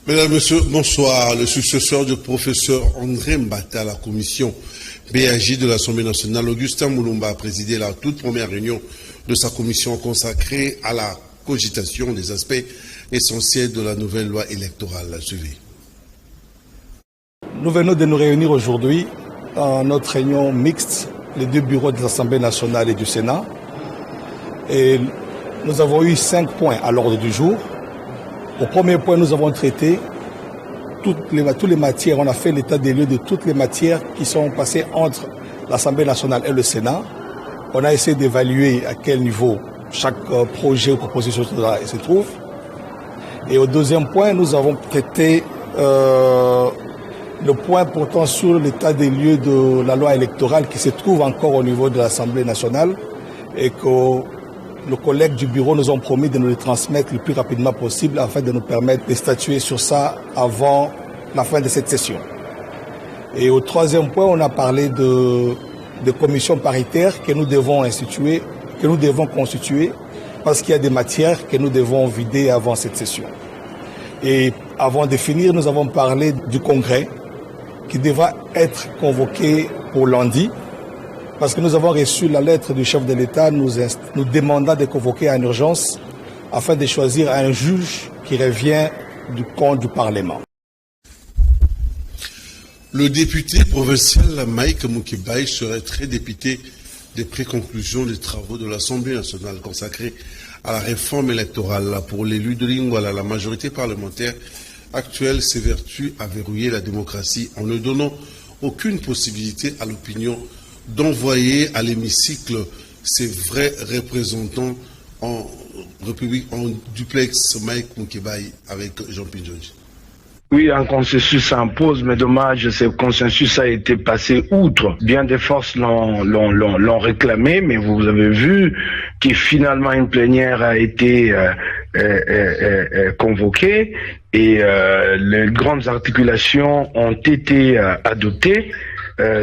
Mesdames, Messieurs, bonsoir. Le successeur du professeur André Mbata à la commission PAJ de l'Assemblée nationale, Augustin Mulumba, a présidé la toute première réunion de sa commission consacrée à la cogitation des aspects essentiels de la nouvelle loi électorale. Suivez. Nous venons de nous réunir aujourd'hui dans notre réunion mixte, les deux bureaux de l'Assemblée nationale et du Sénat. Et nous avons eu 5 points à l'ordre du jour. Au premier point, nous avons traité toutes les matières. On a fait l'état des lieux de toutes les matières qui sont passées entre l'Assemblée nationale et le Sénat. On a essayé d'évaluer à quel niveau chaque projet ou proposition se trouve. Et au deuxième point, nous avons traité le point portant sur l'état des lieux de la loi électorale qui se trouve encore au niveau de l'Assemblée nationale et que nos collègues du bureau nous ont promis de nous le transmettre le plus rapidement possible afin de nous permettre de statuer sur ça avant la fin de cette session. Et au troisième point, on a parlé de commissions paritaires que nous devons instituer, que nous devons constituer, parce qu'il y a des matières que nous devons vider avant cette session. Et avant de finir, nous avons parlé du congrès qui devra être convoqué pour lundi, parce que nous avons reçu la lettre du chef de l'État nous demandant de convoquer en urgence afin de choisir un juge qui revient du compte du Parlement. Le député provincial Mike Mukibai serait très dépité des préconclusions des travaux de l'Assemblée nationale consacrés à la réforme électorale. Pour l'élu de Lingwala, la majorité parlementaire actuelle s'évertue à verrouiller la démocratie en ne donnant aucune possibilité à l'opinion d'envoyer à l'hémicycle ses vrais représentants en République, en duplex. Mike Mukibai avec Jean-Pierre Georges. Oui, un consensus s'impose, mais dommage, ce consensus a été passé outre. Bien des forces l'ont réclamé, mais vous avez vu que finalement une plénière a été convoquée et les grandes articulations ont été adoptées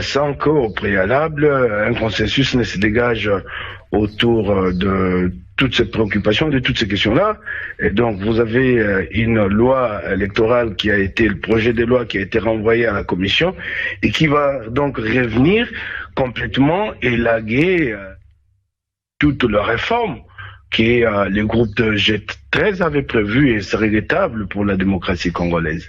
sans qu'au préalable un consensus ne se dégage autour de toutes ces préoccupations, de toutes ces questions-là. Et donc, vous avez une loi électorale qui a été, le projet de loi qui a été renvoyé à la commission et qui va donc revenir complètement élaguer toute la réforme que le groupe de G13 avait prévu et c'est regrettable pour la démocratie congolaise.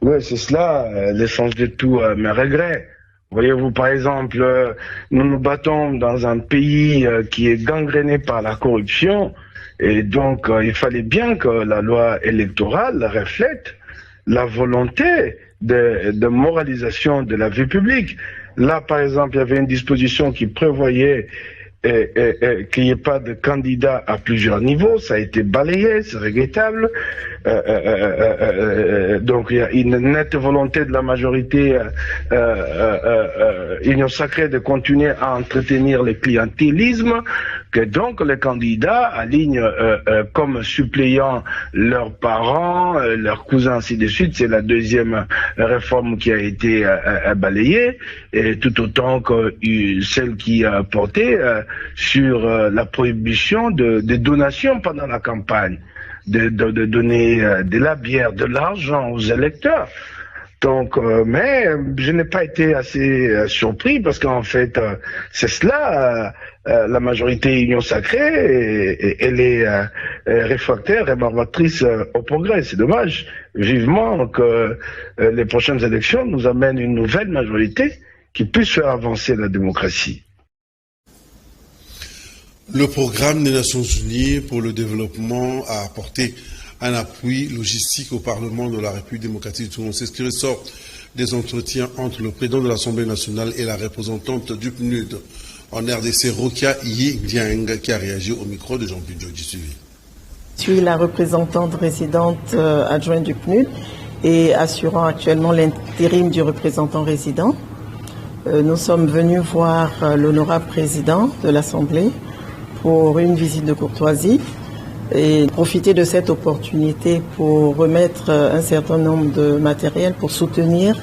Oui, c'est cela, l'essence de tout mes regrets. Voyez-vous, par exemple, nous nous battons dans un pays qui est gangréné par la corruption et donc il fallait bien que la loi électorale reflète la volonté de moralisation de la vie publique. Là, par exemple, il y avait une disposition qui prévoyait qu'il n'y ait pas de candidat à plusieurs niveaux, ça a été balayé, c'est regrettable. Donc il y a une nette volonté de la majorité Union Sacrée de continuer à entretenir le clientélisme, que donc les candidats alignent comme suppléants leurs parents, leurs cousins, ainsi de suite. C'est la deuxième réforme qui a été balayée, et tout autant que celle qui a porté sur la prohibition des donations pendant la campagne, de donner de la bière, de l'argent aux électeurs. Donc, mais je n'ai pas été assez surpris parce qu'en fait, c'est cela, la majorité Union Sacrée, et elle est réfractaire et barbatrice au progrès. C'est dommage. Vivement que les prochaines élections nous amènent une nouvelle majorité qui puisse faire avancer la démocratie. Le programme des Nations Unies pour le développement a apporté un appui logistique au Parlement de la République démocratique du Congo. C'est ce qui ressort des entretiens entre le président de l'Assemblée nationale et la représentante du PNUD en RDC, Rokia Yi-Diang, qui a réagi au micro de Jean-Pierre Georges. Je suis la représentante résidente adjointe du PNUD et assurant actuellement l'intérim du représentant résident. Nous sommes venus voir l'honorable président de l'Assemblée pour une visite de courtoisie et profiter de cette opportunité pour remettre un certain nombre de matériel pour soutenir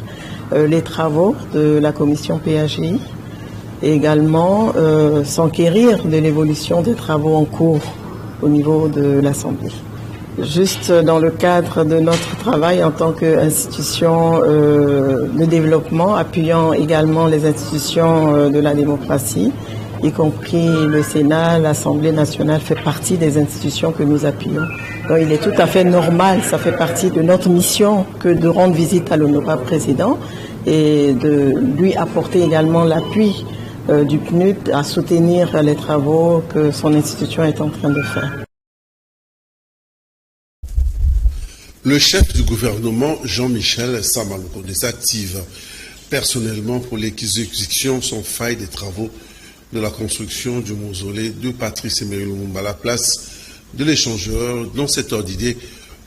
les travaux de la commission PAGI et également s'enquérir de l'évolution des travaux en cours au niveau de l'Assemblée. juste dans le cadre de notre travail en tant qu'institution de développement, appuyant également les institutions de la démocratie, y compris le Sénat, l'Assemblée nationale fait partie des institutions que nous appuyons. Donc il est tout à fait normal, ça fait partie de notre mission que de rendre visite à l'honorable président et de lui apporter également l'appui du PNUD à soutenir les travaux que son institution est en train de faire. Le chef du gouvernement, Jean-Michel Samalouko, s'active personnellement pour l'exécution sans faille des travaux de la construction du mausolée de Patrice Emery Lumumba à la place de l'échangeur. Dans cet ordre d'idée,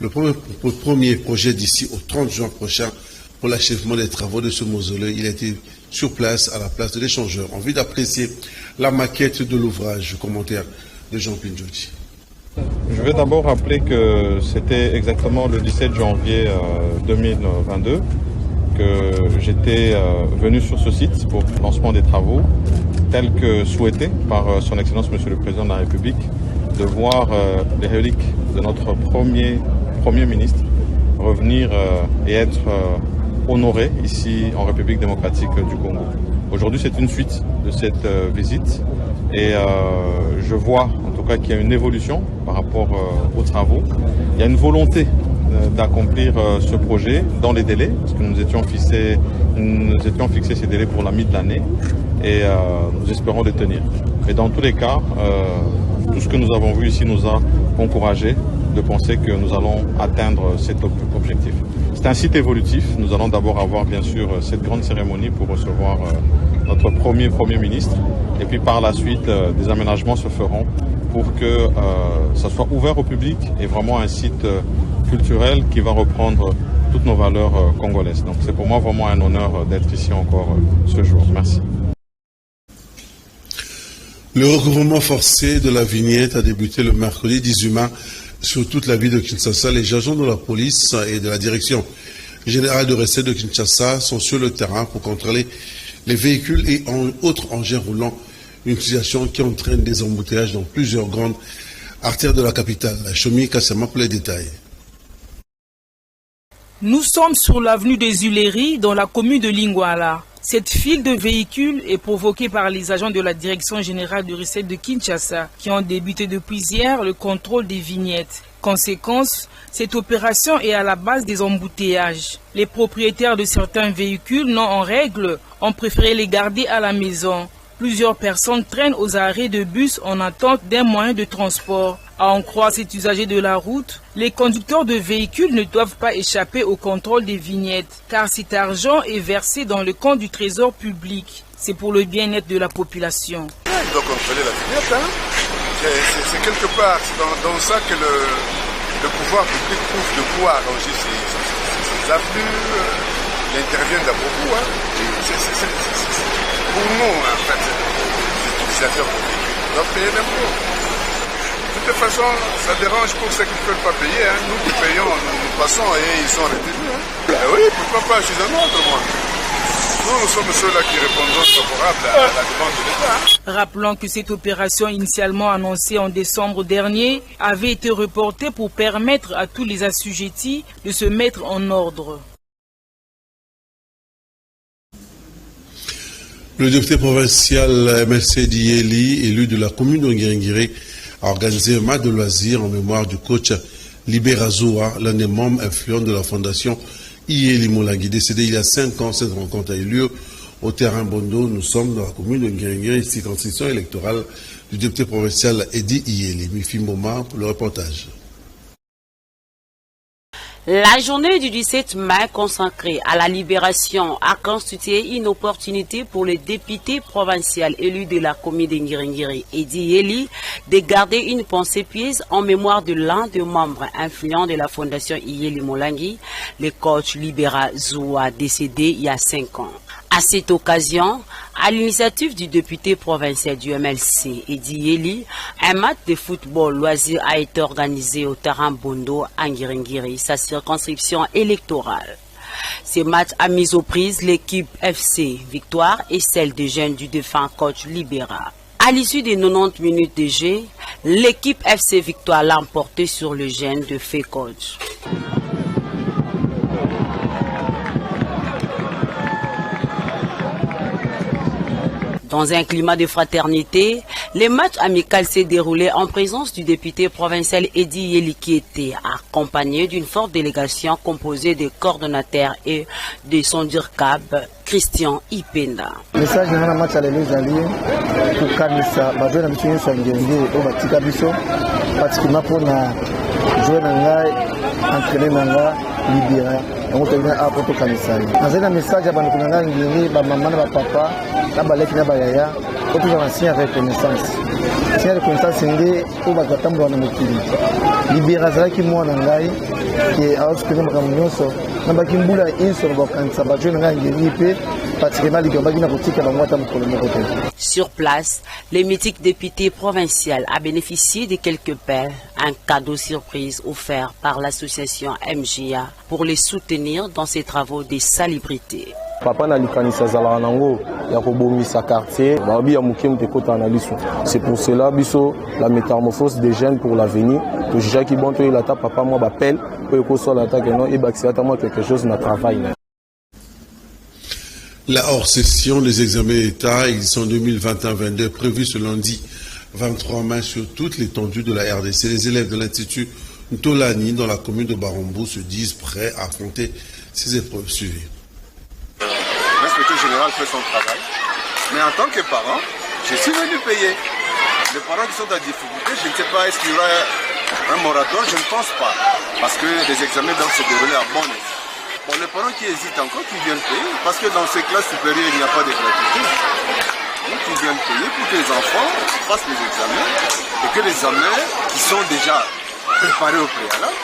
le premier projet d'ici au 30 juin prochain pour l'achèvement des travaux de ce mausolée, il a été sur place à la place de l'échangeur. Envie d'apprécier la maquette de l'ouvrage. Commentaire de Jean Pinjoti. Je vais d'abord rappeler que c'était exactement le 17 janvier 2022 que j'étais venu sur ce site pour le lancement des travaux, tel que souhaité par son Excellence Monsieur le Président de la République, de voir les reliques de notre premier ministre revenir et être honoré ici en République démocratique du Congo. Aujourd'hui, c'est une suite de cette visite et je vois en tout cas qu'il y a une évolution par rapport aux travaux. Il y a une volonté d'accomplir ce projet dans les délais, parce que nous étions fixés ces délais pour la mi de l'année et nous espérons les tenir. Mais dans tous les cas, tout ce que nous avons vu ici nous a encouragés de penser que nous allons atteindre cet objectif. C'est un site évolutif. Nous allons d'abord avoir bien sûr cette grande cérémonie pour recevoir notre premier ministre. Et puis par la suite, des aménagements se feront pour que ça soit ouvert au public et vraiment un site culturel qui va reprendre toutes nos valeurs congolaises. Donc c'est pour moi vraiment un honneur d'être ici encore ce jour. Merci. Le recouvrement forcé de la vignette a débuté le mercredi 18 mai sur toute la ville de Kinshasa. Les agents de la police et de la direction générale de recettes de Kinshasa sont sur le terrain pour contrôler les véhicules et autres engins roulants. Une situation qui entraîne des embouteillages dans plusieurs grandes artères de la capitale. Chomi Kassama pour les détails. Nous sommes sur l'avenue des Huileries dans la commune de Lingwala. Cette file de véhicules est provoquée par les agents de la Direction générale de recettes de Kinshasa qui ont débuté depuis hier le contrôle des vignettes. Conséquence, cette opération est à la base des embouteillages. Les propriétaires de certains véhicules non en règle ont préféré les garder à la maison. Plusieurs personnes traînent aux arrêts de bus en attente d'un moyen de transport. À en croire cet usager de la route, les conducteurs de véhicules ne doivent pas échapper au contrôle des vignettes, car cet argent est versé dans le compte du trésor public. C'est pour le bien-être de la population. Il doit contrôler la vignette, hein. C'est quelque part dans ça que le pouvoir public trouve de quoi arranger ses afflux. Il intervient à beaucoup. Hein. Pour nous, en fait, les utilisateurs de véhicules doivent payer l'impôt. De toute façon, ça dérange pour ceux qui ne peuvent pas payer. Hein. Nous qui payons, nous passons et ils sont retenus. Hein. Oui, pourquoi pas, je suis un autre, moi. Nous sommes ceux-là qui répondons favorables à la demande de l'État. Rappelons que cette opération initialement annoncée en décembre dernier avait été reportée pour permettre à tous les assujettis de se mettre en ordre. Le député provincial MLC d'Iyeli, élu de la commune de Nguirengiri, a organisé un match de loisirs en mémoire du coach Libera Zoua, l'un des membres influents de la fondation Iyeli Molangi, décédé il y a 5 ans. Cette rencontre a eu lieu au terrain Bondo. Nous sommes dans la commune de Nguirengiri, circonscription électorale du député provincial Edi Iyeli. Mifi Moma pour le reportage. La journée du 17 mai consacrée à la libération a constitué une opportunité pour le député provincial élu de la commune de Nguirengiri, Edi Iyeli, de garder une pensée pieuse en mémoire de l'un des membres influents de la fondation Iyeli Molangi, le coach Libera Zoua, décédé il y a 5 ans. À cette occasion, à l'initiative du député provincial du MLC, Edi Iyeli, un match de football loisir a été organisé au terrain Bondo à Nguirengiri, sa circonscription électorale. Ce match a mis aux prises l'équipe FC Victoire et celle des jeunes du défunt coach Libera. À l'issue des 90 minutes de jeu, l'équipe FC Victoire l'a emporté sur le Gène de Fécoach. Dans un climat de fraternité, les matchs amicaux s'est déroulé en présence du député provincial Edi Yeli qui était accompagné d'une forte délégation composée des coordonnateurs et de son DIRCAB, Christian Ipenda. Message dans le match à l'Elezali pour Kanissa, je vais vous dire au Batika Bisso, pratiquement pour jouer dans entraîner dans la Libéra. On va tenir à Porto Kanissa. Dans un message à Banukuna Ngini, maman, papa, la balèque na bayaya, au plus en signe reconnaissance. Signe reconnaissance, c'est au Bakatambo en Amokili. Libéra Zaki Mouanangai, qui est à Ospino Makamunyoso, Nambakimboula Inso, Bakansa, Bajo Ngini, particulièrement Libéra Boutique à Bamouatam pour le Mokoté. Sur place, le mythique député provincial a bénéficié de quelques paires, un cadeau surprise offert par l'association MJA pour les soutenir dans ses travaux de salubrité. Papa na likanisa zala nango ya kobomisa quartier babi ya mukem te kota na liso. C'est pour cela biso la métamorphose des jeunes pour l'avenir. To jaki bonto il ata papa moi bapel pour ko so la ta que non et baxata moi quelque chose na travail. La hors-session des examens d'État édition 2021-22 prévue ce lundi 23 mai sur toute l'étendue de la RDC. Les élèves de l'Institut Ntolani dans la commune de Barombo se disent prêts à affronter ces épreuves suivies. L'inspecteur général fait son travail, mais en tant que parent, je suis venu payer. Les parents qui sont en difficulté, je ne sais pas, est-ce qu'il y aura un moratoire, je ne pense pas, parce que les examens doivent se dérouler à bon escient. Bon, les parents qui hésitent encore, qui viennent payer, parce que dans ces classes supérieures, il n'y a pas de gratuité. Donc, ils viennent payer pour que les enfants fassent les examens et que les examens qui sont déjà préparés au préalable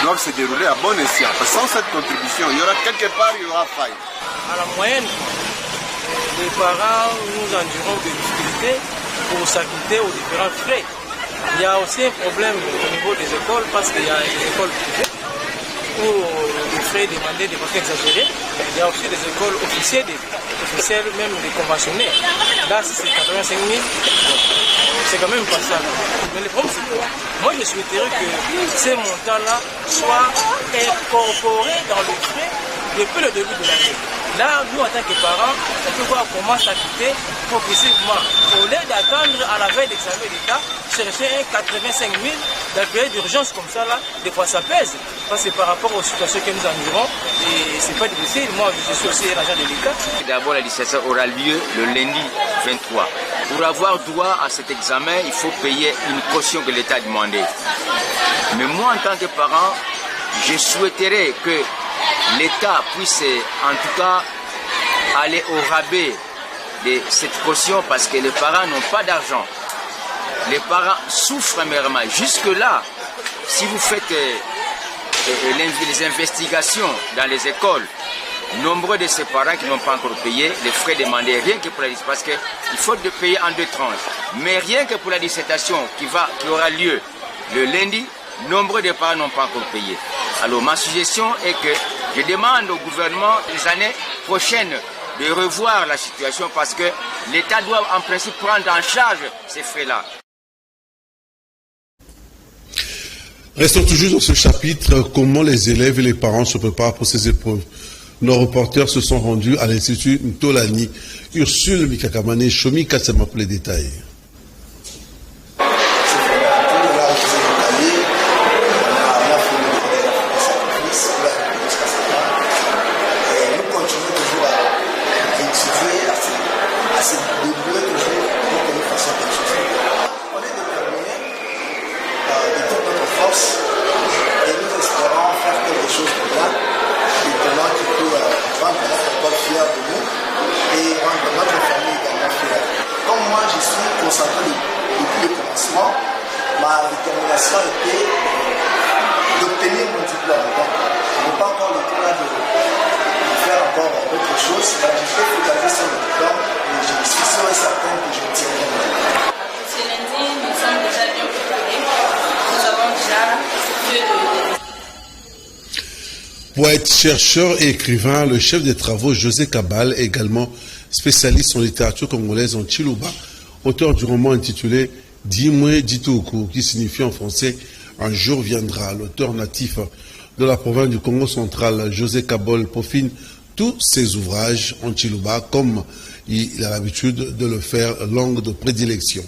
doivent se dérouler à bon escient. Parce que sans cette contribution, il y aura quelque part, il y aura faille. À la moyenne, les parents nous endurons des difficultés pour s'acquitter aux différents frais. Il y a aussi un problème au niveau des écoles parce qu'il y a des écoles privées où les frais demandés de façon exagérée. Il y a aussi des écoles officielles, même des conventionnés. Là, si c'est 85 000, c'est quand même pas ça. Mais le problème, c'est que moi, je souhaiterais que ces montants-là soient incorporés dans le frais depuis le début de l'année. Là, nous, en tant que parents, on peut voir comment s'acquitter progressivement. Au lieu d'attendre à la veille d'examen d'État, chercher un 85 000 dans le période d'urgence comme ça, là, des fois ça pèse. Parce que par rapport aux situations que nous endurons, et c'est pas difficile. Moi, je suis aussi un agent de l'État. D'abord, la législation aura lieu le lundi 23. Pour avoir droit à cet examen, il faut payer une caution que l'État a demandée. Mais moi, en tant que parent, je souhaiterais que l'État puisse en tout cas aller au rabais de cette caution parce que les parents n'ont pas d'argent. Les parents souffrent amèrement. Jusque-là, si vous faites les investigations dans les écoles, nombreux de ces parents qui n'ont pas encore payé les frais demandés, rien que pour la dissertation, parce qu'il faut de payer en 2 tranches. Mais rien que pour la dissertation qui aura lieu le lundi, nombreux de parents n'ont pas encore payé. Alors ma suggestion est que je demande au gouvernement les années prochaines de revoir la situation parce que l'État doit en principe prendre en charge ces frais-là. Restons toujours dans ce chapitre, comment les élèves et les parents se préparent pour ces épreuves. Nos reporters se sont rendus à l'Institut Ntolani. Ursule Mikakamane Chomi Katsama pour les détails. Poète, chercheur et écrivain, le chef des travaux José Cabal, également spécialiste en littérature congolaise en Chiluba, auteur du roman intitulé Dimwe Dituku, qui signifie en français Un jour viendra. L'auteur natif de la province du Congo central, José Kabol, peaufine tous ses ouvrages en Chiluba, comme il a l'habitude de le faire, langue de prédilection.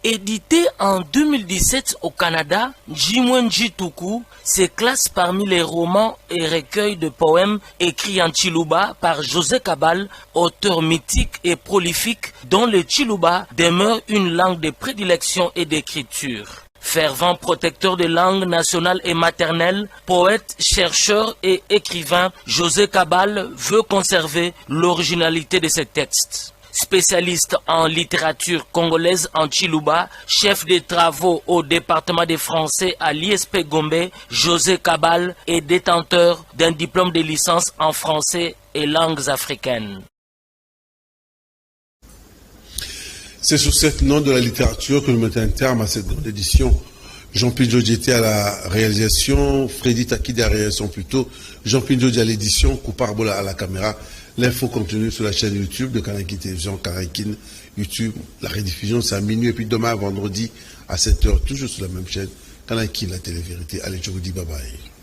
Édité en 2017 au Canada, Dimwe Dituku se classe parmi les romans et recueils de poèmes écrits en Chiluba par José Kabal, auteur mythique et prolifique dont le Chiluba demeure une langue de prédilection et d'écriture. Fervent protecteur des langues nationales et maternelles, poète, chercheur et écrivain, José Kabal veut conserver l'originalité de ses textes. Spécialiste en littérature congolaise en Chiluba, chef des travaux au département des Français à l'ISP Gombe, José Kabal est détenteur d'un diplôme de licence en français et langues africaines. C'est sur cette note de la littérature que nous mettons un terme à cette grande édition. Jean-Pierre Djodji était à la réalisation, Freddy Takidi à la réalisation plutôt, Jean-Pierre Djodji à l'édition, Couparbola à la caméra. L'info continue sur la chaîne YouTube de Kanaki Télévision, Kanaki YouTube. La rediffusion c'est à minuit et puis demain vendredi à 7h, toujours sur la même chaîne, Kanaki la télé-vérité. Allez, je vous dis bye bye.